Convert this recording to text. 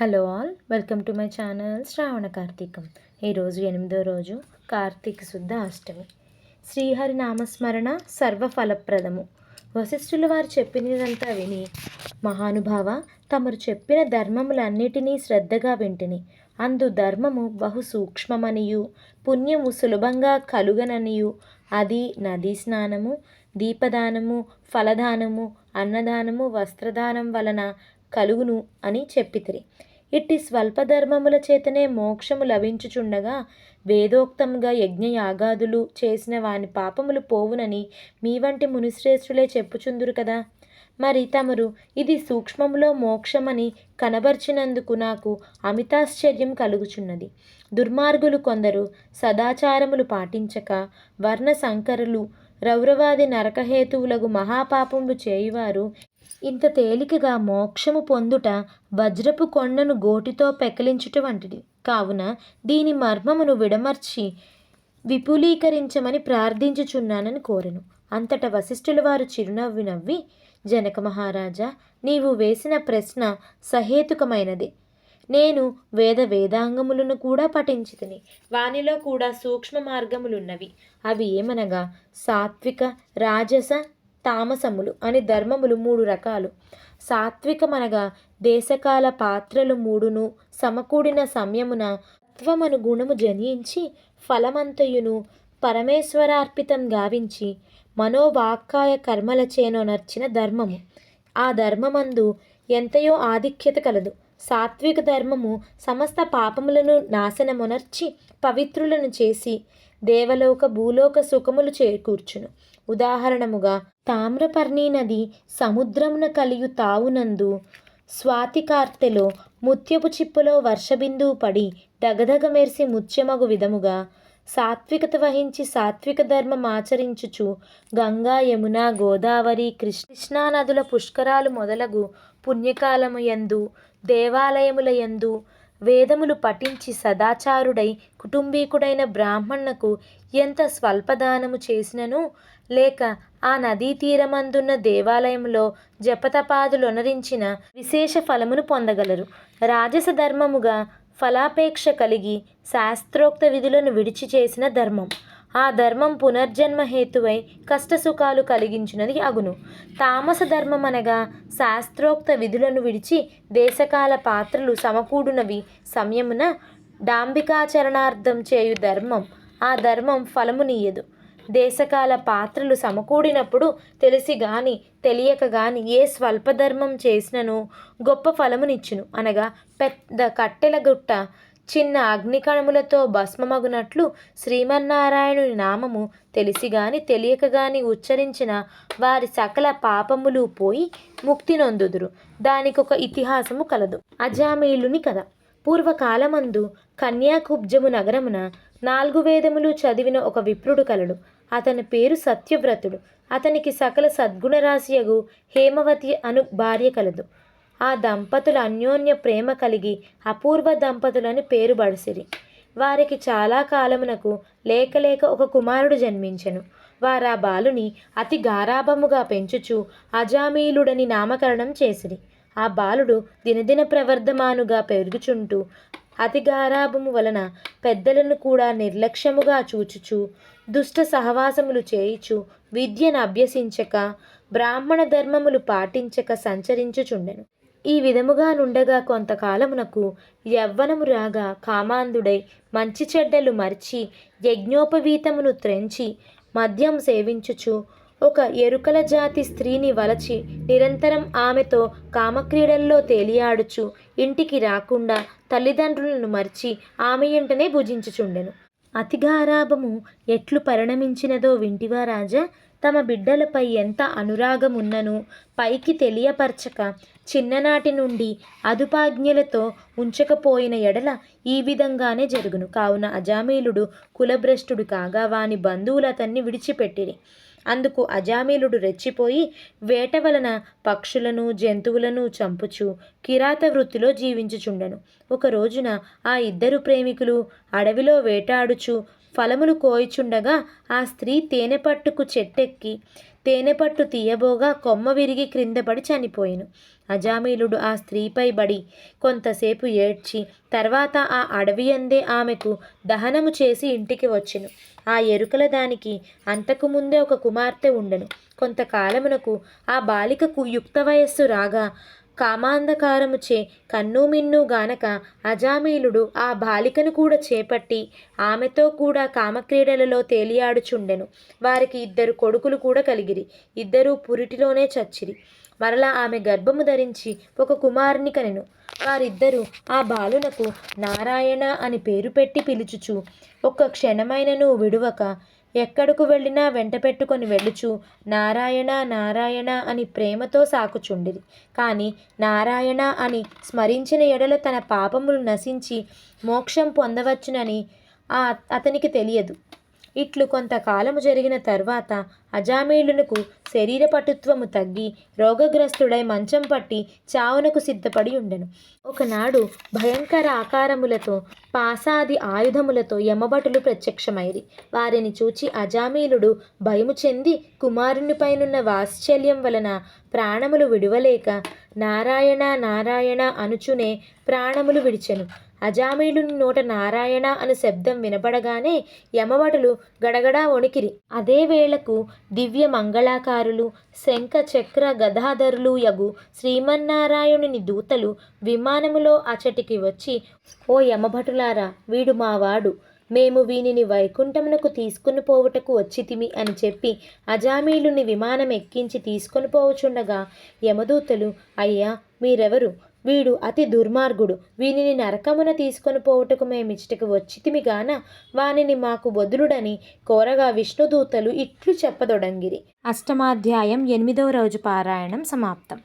Hello all, welcome to my channel Shravana Karthikam. ఈరోజు 8వ రోజు, కార్తీక శుద్ధ అష్టమి. శ్రీహరి నామస్మరణ సర్వఫలప్రదము. వశిష్ఠుల వారు చెప్పినదంతా విని, మహానుభావ, తమరు చెప్పిన ధర్మములన్నిటినీ శ్రద్ధగా వింటిని. అందు ధర్మము బహు సూక్ష్మమనియు పుణ్యము సులభంగా కలుగననియు అది నదీ స్నానము, దీపదానము, ఫలదానము, అన్నదానము, వస్త్రదానం వలన కలుగును అని చెప్పితిరి. ఇట్టి స్వల్పధర్మముల చేతనే మోక్షము లభించుచుండగా వేదోక్తంగా యజ్ఞయాగాదులు చేసిన వాని పాపములు పోవునని మీ వంటి మునిశ్రేష్ఠులే చెప్పుచుందురు కదా. మరి తమరు ఇది సూక్ష్మములో మోక్షమని కనబర్చినందుకు నాకు అమితాశ్చర్యం కలుగుచున్నది. దుర్మార్గులు కొందరు సదాచారములు పాటించక వర్ణ సంకరులు రౌరవాది నరకహేతువులకు మహాపాపములు చేయువారు ఇంత తేలికగా మోక్షము పొందుట వజ్రపు కొండను గోటితో పెకలించుట వంటిది. కావున దీని మర్మమును విడమర్చి విపులీకరించమని ప్రార్థించుచున్నానని కోరెను. అంతటా వశిష్ఠుల వారు చిరునవ్వి నవ్వి, జనక మహారాజా, నీవు వేసిన ప్రశ్న సహేతుకమైనది. నేను వేదాంగములను కూడా పఠించితిని. వానిలో కూడా సూక్ష్మ మార్గములున్నవి. అవి ఏమనగా సాత్విక, రాజస, తామసములు అని ధర్మములు 3 రకాలు. సాత్వికమనగా దేశకాల పాత్రలు 3ను సమకూడిన సమయమున తత్వమను గుణము జనించి ఫలమంతయును పరమేశ్వరార్పితం గావించి మనోవాక్కాయ కర్మలచేనో నర్చిన ధర్మము. ఆ ధర్మమందు ఎంతయో ఆధిక్యత కలదు. సాత్విక ధర్మము సమస్త పాపములను నాశనమునర్చి పవిత్రులను చేసి దేవలోక భూలోక సుఖములు చేకూర్చును. ఉదాహరణముగా తామ్రపర్ణి నది సముద్రమున కలియు తావునందు స్వాతికార్తెలో ముత్యపు చిప్పలో వర్షబిందువు పడి దగదగ మెరిసి ముత్యమగు విధముగా సాత్వికత వహించి సాత్విక ధర్మం ఆచరించుచు గంగా, యమున, గోదావరి, కృష్ణా నదుల పుష్కరాలు మొదలగు పుణ్యకాలము యందు దేవాలయముల యందు వేదములు పఠించి సదాచారుడై కుటుంబీకుడైన బ్రాహ్మణునకు ఎంత స్వల్పదానము చేసినను, లేక ఆ నదీ తీరమందున్న దేవాలయంలో జపతపాదులొనరించిన విశేష ఫలమును పొందగలరు. రాజస ధర్మముగా ఫలాపేక్ష కలిగి శాస్త్రోక్త విధులను విడిచి చేసిన ధర్మం. ఆ ధర్మం పునర్జన్మ హేతువై కష్టసుఖాలు కలిగించినది అగును. తామస ధర్మం అనగా శాస్త్రోక్త విధులను విడిచి దేశకాల పాత్రలు సమకూడునవి సమయమున డాంబికాచరణార్థం చేయు ధర్మం. ఆ ధర్మం ఫలమునీయదు. దేశకాల పాత్రలు సమకూడినప్పుడు తెలిసి గాని తెలియక గాని ఏ స్వల్పధర్మం చేసినను గొప్ప ఫలమునిచ్చును. అనగా పెద్ద కట్టెల గుట్ట చిన్న అగ్నికణములతో భస్మమగునట్లు శ్రీమన్నారాయణుని నామము తెలిసి గాని తెలియక గాని ఉచ్చరించిన వారి సకల పాపములు పోయి ముక్తి నొందుదురు. దానికొక ఇతిహాసము కలదు. అజామీలుని కథ. పూర్వకాలమందు కన్యాకుబ్జము నగరమున 4 వేదములు చదివిన ఒక విప్రుడు కలడు. అతని పేరు సత్యవ్రతుడు. అతనికి సకల సద్గుణరాశియగు హేమవతి అను భార్య కలదు. ఆ దంపతులు అన్యోన్య ప్రేమ కలిగి అపూర్వ దంపతులని పేరు బడిసిరి. వారికి చాలా కాలమునకు లేక ఒక కుమారుడు జన్మించెను. వారా బాలుని అతి గారాభముగా పెంచుచు అజామీలుడని నామకరణం చేసిరి. ఆ బాలుడు దినదిన ప్రవర్ధమానుగా పెరుగుచుంటూ అతి గారాభము వలన పెద్దలను కూడా నిర్లక్ష్యముగా చూచుచు దుష్ట సహవాసములు చేయుచు విద్యను అభ్యసించక బ్రాహ్మణ ధర్మములు పాటించక సంచరించుచుండెను. ఈ విధముగా నుండగా కొంతకాలమునకు యవ్వనము రాగా కామాంధుడై మంచి చెడ్డలు మరిచి యజ్ఞోపవీతమును త్రెంచి మద్యం సేవించుచు ఒక ఎరుకల జాతి స్త్రీని వలచి నిరంతరం ఆమెతో కామక్రీడల్లో తేలియాడుచు ఇంటికి రాకుండా తల్లిదండ్రులను మరిచి ఆమె ఎంటనే భుజించుచుండెను. అతిగారాభము ఎట్లు పరిణమించినదో వింటివా రాజా? తమ బిడ్డలపై ఎంత అనురాగమున్నను పైకి తెలియపరచక చిన్ననాటి నుండి అదుపాజ్ఞలతో ఉంచకపోయిన ఎడల ఈ విధంగానే జరుగును. కావున అజామీలుడు కులభ్రష్టుడు కాగా వాని బంధువులు అతన్ని విడిచిపెట్టిరి. అందుకు అజామీలుడు రెచ్చిపోయి వేట వలన పక్షులను జంతువులను చంపుచు కిరాత వృత్తిలో జీవించుచుండెను. ఒక రోజున ఆ 2 ప్రేమికులు అడవిలో వేటాడుచు ఫలములు కోయిచుండగా ఆ స్త్రీ తేనెపట్టుకు చెట్టెక్కి తేనెపట్టు తీయబోగా కొమ్మ విరిగి క్రిందపడి చనిపోయెను. అజామీలుడు ఆ స్త్రీపై బడి కొంతసేపు ఏడ్చి తర్వాత ఆ అడవియందే ఆమెకు దహనము చేసి ఇంటికి వచ్చెను. ఆ ఎరుకల దానికి అంతకుముందే ఒక కుమార్తె ఉండెను. కొంతకాలమునకు ఆ బాలికకు యుక్త వయస్సు రాగా కామాంధకారముచే కన్నుమిన్ను గానక అజామీలుడు ఆ బాలికను కూడా చేపట్టి ఆమెతో కూడా కామక్రీడలలో తేలియాడుచుండెను. వారికి 2 కొడుకులు కూడా కలిగిరి. 2 పురిటిలోనే చచ్చిరి. మరలా ఆమె గర్భము ధరించి ఒక కుమారుని కనెను. వారిద్దరూ ఆ బాలునకు నారాయణ అని పేరు పెట్టి పిలుచుచు ఒక్క క్షణమైనను విడువక ఎక్కడకు వెళ్ళినా వెంట పెట్టుకొని వెళ్ళుచు నారాయణ నారాయణ అని ప్రేమతో సాకుచుండిరి. కానీ నారాయణ అని స్మరించిన ఎడల తన పాపములు నశించి మోక్షం పొందవచ్చునని అతనికి తెలియదు. ఇట్లు కొంతకాలము జరిగిన తర్వాత అజామీలునకు శరీర పటుత్వము తగ్గి రోగగ్రస్తుడై మంచం పట్టి చావునకు సిద్ధపడి ఉండెను. ఒకనాడు భయంకర ఆకారములతో పాసాది ఆయుధములతో యమభటులు ప్రత్యక్షమైరి. వారిని చూచి అజామీలుడు భయము చెంది కుమారునిపైనున్న వాత్సల్యం వలన ప్రాణములు విడువలేక నారాయణ నారాయణ అనుచునే ప్రాణములు విడిచెను. అజామీలుని నోట నారాయణ అను శబ్దం వినపడగానే యమభటులు గడగడా వణికిరి. అదే వేళకు దివ్య మంగళాకారులు శంఖ చక్ర గదాధరులు యగు శ్రీమన్నారాయణుని దూతలు విమానములో అచటికి వచ్చి, ఓ యమభటులారా, వీడు మావాడు, మేము వీనిని వైకుంఠమునకు తీసుకుని పోవుటకు వచ్చితిమి అని చెప్పి అజామీలుని విమానం ఎక్కించి తీసుకొని పోవుచుండగా యమదూతలు, అయ్యా మీరెవరు? వీడు అతి దుర్మార్గుడు. వీనిని నరకమున తీసుకొని పోవుటకు మేమిచ్చటకు వచ్చితిమి గాన వానిని మాకు వదులుడని కోరగా విష్ణుదూతలు ఇట్లు చెప్పదొడంగిరి. అష్టమాధ్యాయం 8వ రోజు పారాయణం సమాప్తం.